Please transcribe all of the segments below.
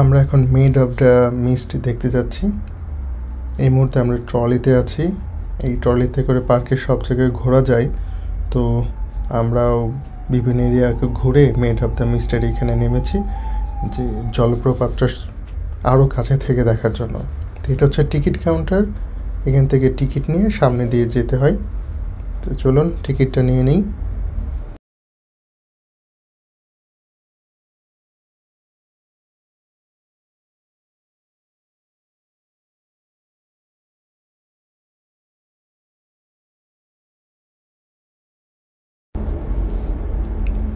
আমরা এখন made of the mist দেখতে যাচ্ছি। এই মুহূর্তে আমরা ট্রলিতে আছি। এই ট্রলিতে করে পার্কের সব জায়গায় ঘোরা যায়। তো আমরাও বিভিন্ন এরিয়াকে ঘুরে মেড অফ দ্য মিস্টের এখানে নেমেছি, যে জলপ্রপাতটা আরও কাছে থেকে দেখার জন্য। তো এটা হচ্ছে টিকিট কাউন্টার। এখান থেকে টিকিট নিয়ে সামনে দিয়ে যেতে হয়। তো চলুন টিকিটটা নিয়ে নিই।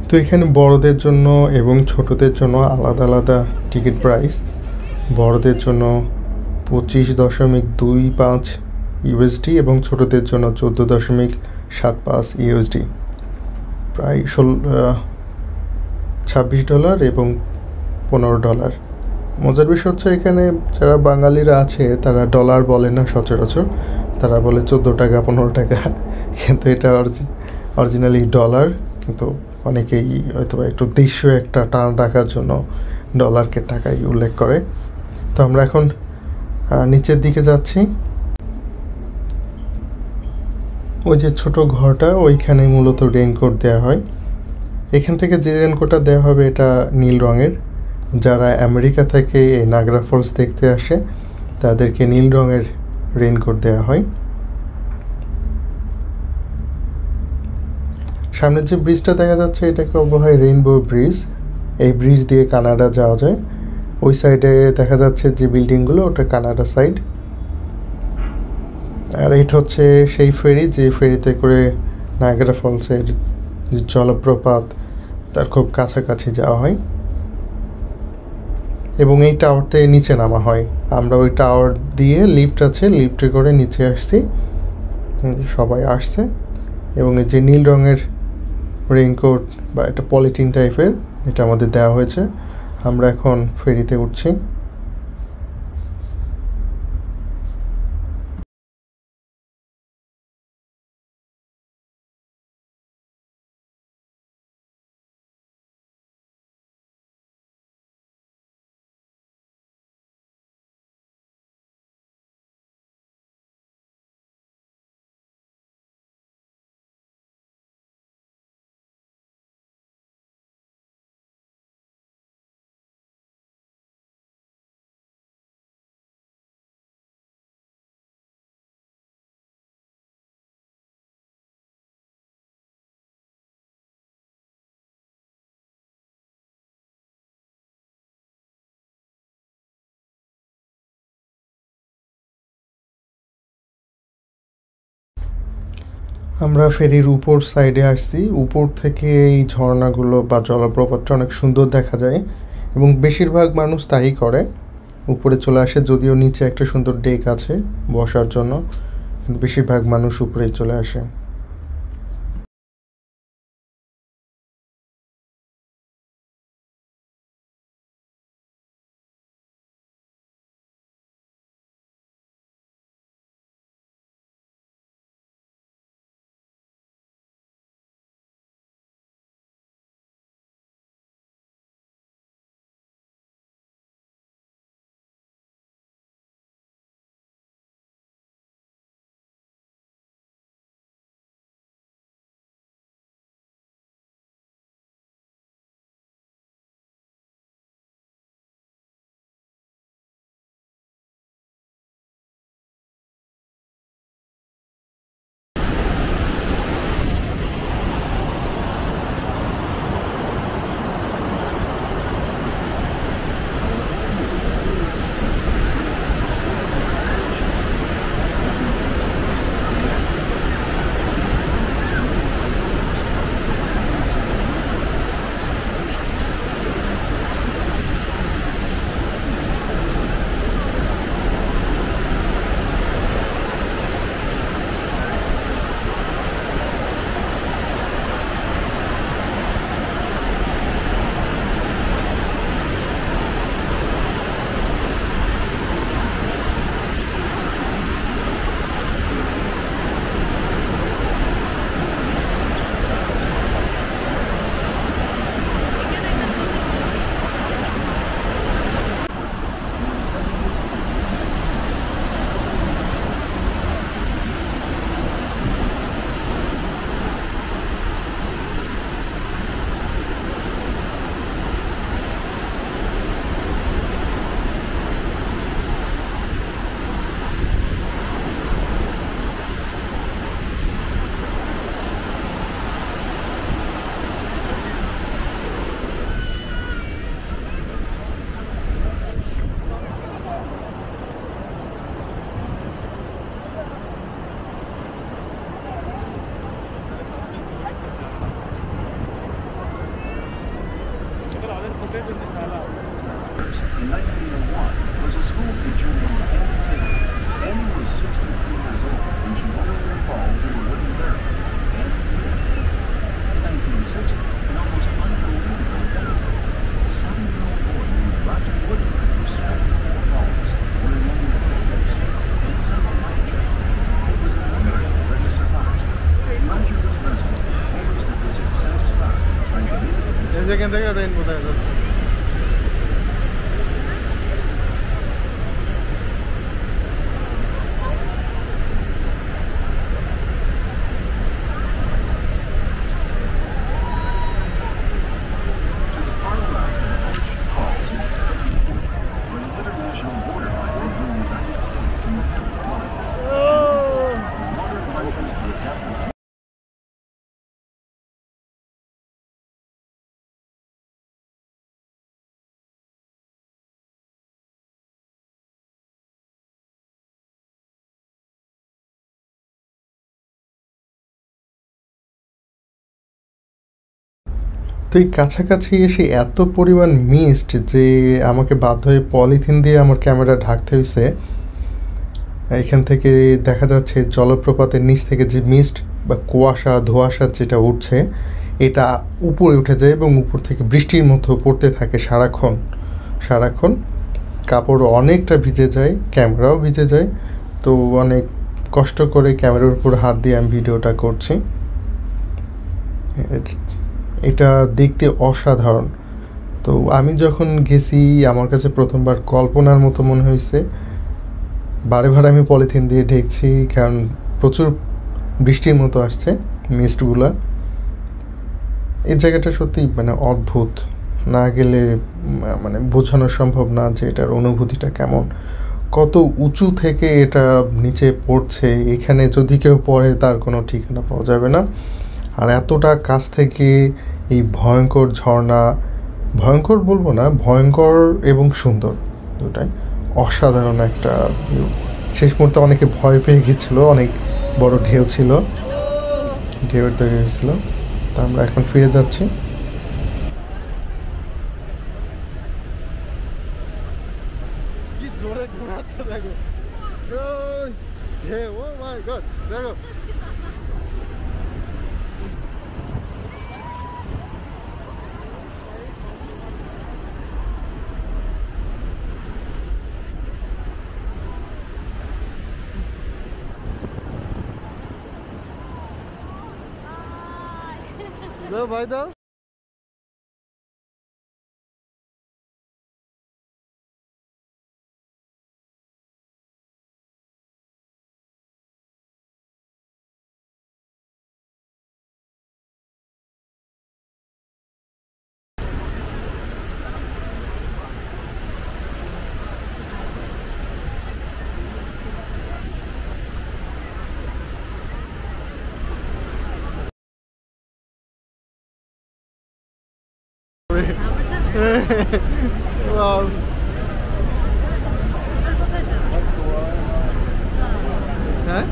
তো এখানে বড়দের জন্য এবং ছোটদের জন্য আলাদা আলাদা টিকিট প্রাইস। বড়দের জন্য 25.25 ইউএসডি এবং ছোটদের জন্য 14.75 ইউএসডি, প্রায় $26 এবং $15। মজার বিষয় হচ্ছে এখানে যারা বাঙালিরা আছে তারা ডলার বলে না সচরাচর, তারা বলে 14 টাকা 15 টাকা, কিন্তু এটা অরিজিনালি ডলার। কিন্তু অনেকেই হয়তো একটু দেশীয় একটা টান রাখার জন্য ডলারকে টাকায় উল্লেখ করে। তো আমরা এখন নিচের দিকে যাচ্ছি। ওই যে ছোট ঘরটা, ওইখানে মূলত রেইনকোট দেওয়া হয়। এখান থেকে যে রেইনকোটটা দেওয়া হবে এটা নীল রঙের। যারা আমেরিকা থেকে এই নায়াগ্রা ফলস দেখতে আসে তাদেরকে নীল রঙের রেইনকোট দেওয়া হয়। সামনের যে ব্রিজটা দেখা যাচ্ছে এটাকে বলা হয় রেইনবো ব্রিজ। এই ব্রিজ দিয়ে কানাডা যাওয়া যায়। ওই সাইডে দেখা যাচ্ছে যে বিল্ডিংগুলো, ওটা কানাডা সাইড। আর এটা হচ্ছে সেই ফেরি, যে ফেরিতে করে নায়াগ্রা ফলসের যে জলপ্রপাত তার খুব কাছাকাছি যাওয়া হয় এবং এই টাওয়ার থেকে নিচে নামা হয়। আমরা ওই টাওয়ার দিয়ে লিফট আছে, লিফটে করে নিচে আসছি। সবাই আসছে এবং এই যে নীল রঙের রেইনকোট বা একটা পলিথিন টাইপের, এটা আমাদের দেওয়া হয়েছে। আমরা এখন ফেরিতে উঠছি। আমরা ফেরির উপর সাইডে আসছি। উপর থেকে এই ঝর্ণাগুলো বা জলপ্রপাতটা অনেক সুন্দর দেখা যায় এবং বেশিরভাগ মানুষ তাই করে, উপরে চলে আসে। যদিও নিচে একটা সুন্দর ডেক আছে বসার জন্য, কিন্তু বেশিরভাগ মানুষ উপরেই চলে আসে। In 1901, was a school teacher named Annie Taylor. Annie was 63 years old when she literally falls in a wooden barrel. Annie Taylor. In 1960, an almost unbelievable event. A 7-year-old boy named Roger Woodward was swept into the falls when a young man in several life jacket. It was a miracle that he survived. Roger was rescued thanks to Visit Sam's Rock, trying to make it. তো এই কাছাকাছি এসে এত পরিমাণ mist যে আমাকে বাধ্য হয়ে পলিথিন দিয়ে আমার ক্যামেরা ঢাকতে হয়েছে। এখান থেকে দেখা যাচ্ছে জলপ্রপাতের নিচ থেকে যে মিস্ট বা কুয়াশা ধোঁয়াশা যেটা উঠছে এটা উপরে উঠে যায় এবং উপর থেকে বৃষ্টির মতো পড়তে থাকে সারাক্ষণ কাপড় অনেকটা ভিজে যায়, ক্যামেরাও ভিজে যায়। তো অনেক কষ্ট করে ক্যামেরার উপর হাত দিয়ে আমি ভিডিওটা করছি। এটা দেখতে অসাধারণ। তো আমি যখন গেছি আমার কাছে প্রথমবার কল্পনার মতো মনে হয়েছে। বারে আমি পলিথিন দিয়ে ঢেকছি কারণ প্রচুর বৃষ্টির মতো আসছে মিস্টগুলা। এই জায়গাটা সত্যি মানে অদ্ভুত, না গেলে মানে বোঝানো সম্ভব না যে এটার অনুভূতিটা কেমন। কত উঁচু থেকে এটা নিচে পড়ছে, এখানে যদি কেউ পড়ে তার কোনো ঠিকানা পাওয়া যাবে না। আর এতটা কাছ থেকে এই ভয়ঙ্কর ঝর্ণা, ভয়ঙ্কর বলবো না, ভয়ঙ্কর এবং সুন্দর দুটাই, অসাধারণ একটা ভিউ। শেষ মুহূর্তে অনেকে ভয় পেয়ে গেছিলো, অনেক বড় ঢেউ ছিল, ঢেউয়ের তৈরি হয়েছিল। তা আমরা এখন ফিরে যাচ্ছি। ভাই দাও। Wow. হ্যাঁ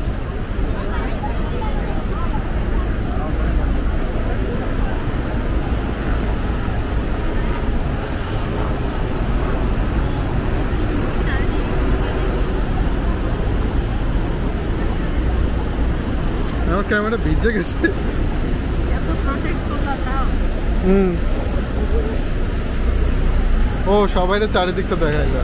আমার ক্যামেরা ভিজে গেছে। ও সবাই চারিদিকটা দেখাইলা।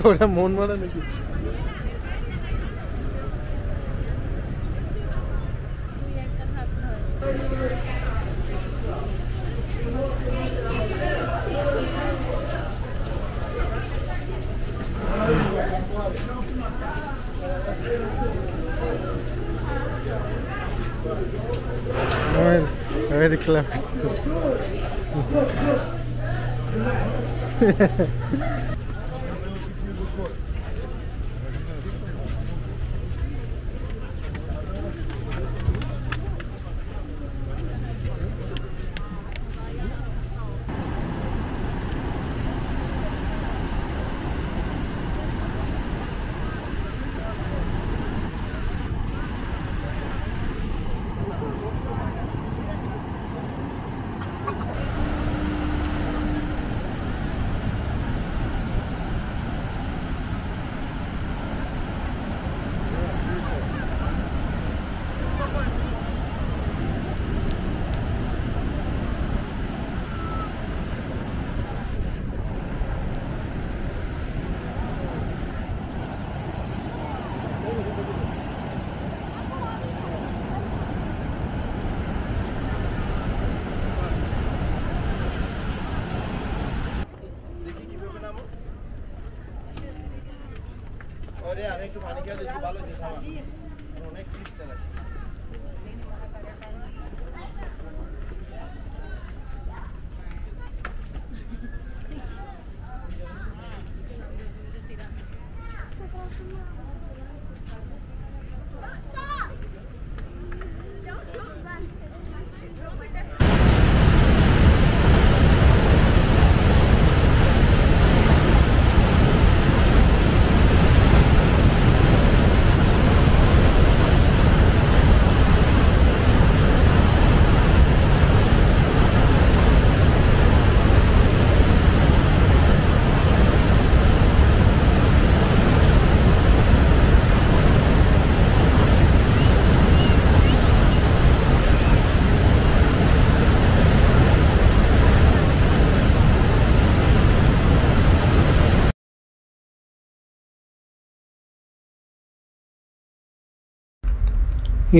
ওটা মন মারা নাকি? Very clever. আমি একটু পানি খেয়ে দিচ্ছি ভালো হয়েছে আমার অনেক ক্রিস্টাল আছে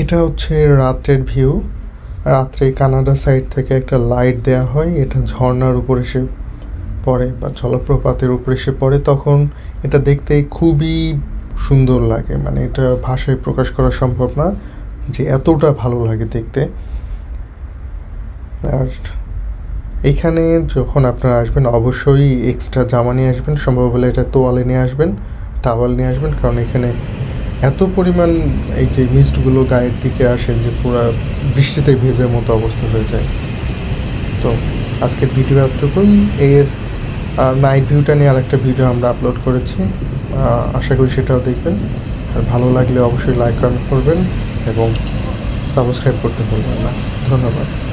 এটা হচ্ছে রাত্রের ভিউ। রাত্রে কানাডা সাইড থেকে একটা লাইট দেয়া হয়, এটা ঝর্ণার উপর এসে পড়ে বা জলপ্রপাতের উপর এসে পড়ে, তখন এটা দেখতে খুবই সুন্দর লাগে। মানে এটা ভাষায় প্রকাশ করা সম্ভব না যে এতটা ভালো লাগে দেখতে। আর এইখানে যখন আপনারা আসবেন অবশ্যই এক্সট্রা জামা নিয়ে আসবেন, সম্ভব হলে এটা তোয়ালে নিয়ে আসবেন, টাওয়াল নিয়ে আসবেন, কারণ এখানে এত পরিমাণ এই যে মিস্টগুলো গায়ের দিকে আসে যে পুরো বৃষ্টিতে ভেজার মতো অবস্থা হয়ে যায়। তো আজকের ভিডিও এতটুকুই। এর নাইট ভিউটা নিয়ে আরেকটা ভিডিও আমরা আপলোড করেছি, আশা করি সেটাও দেখবেন। আর ভালো লাগলে অবশ্যই লাইক কমেন্ট করবেন এবং সাবস্ক্রাইব করতে ভুলবেন না। ধন্যবাদ।